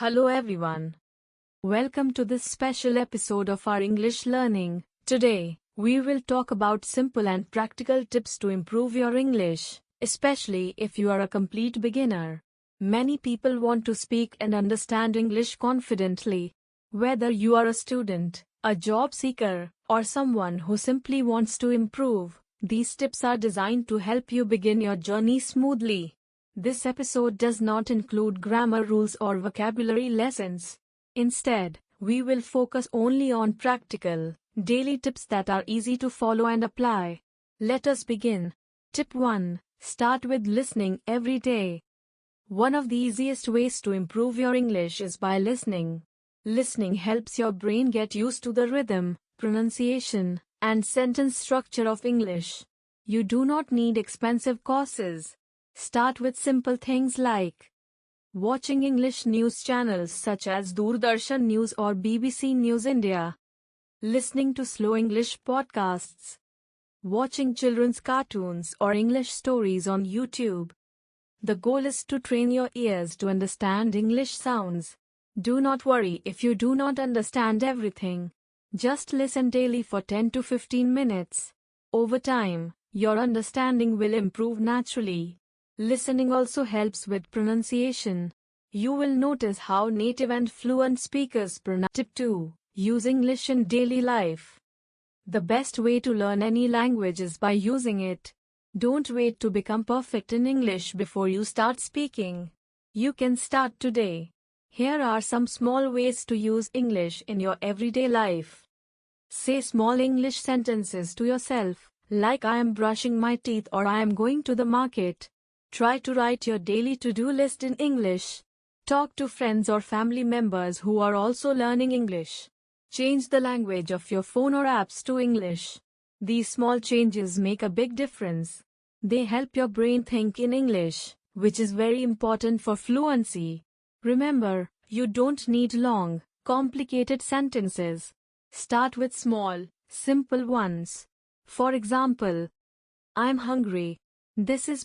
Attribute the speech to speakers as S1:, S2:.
S1: Hello everyone. Welcome to this special episode of our English learning. Today, we will talk about simple and practical tips to improve your English, especially if you are a complete beginner. Many people want to speak and understand English confidently. Whether you are a student, a job seeker, or someone who simply wants to improve, these tips are designed to help you begin your journey smoothly. This episode does not include grammar rules or vocabulary lessons. Instead, we will focus only on practical, daily tips that are easy to follow and apply. Let us begin. Tip 1. Start with listening every day. One of the easiest ways to improve your English is by listening. Listening helps your brain get used to the rhythm, pronunciation, and sentence structure of English. You do not need expensive courses. Start with simple things like watching English news channels such as Doordarshan News or BBC News India, listening to slow English podcasts, watching children's cartoons or English stories on YouTube. The goal is to train your ears to understand English sounds. Do not worry if you do not understand everything. Just listen daily for 10 to 15 minutes. Over time, your understanding will improve naturally. Listening also helps with pronunciation. You will notice how native and fluent speakers pronounce. Tip 2. Use English in daily life. The best way to learn any language is by using it. Don't wait to become perfect in English before you start speaking. You can start today. Here are some small ways to use English in your everyday life. Say small English sentences to yourself, like I am brushing my teeth or I am going to the market. Try to write your daily to-do list in English. Talk to friends or family members who are also learning English. Change the language of your phone or apps to English. These small changes make a big difference. They help your brain think in English, which is very important for fluency. Remember, you don't need long, complicated sentences. Start with small, simple ones. For example, I'm hungry. This is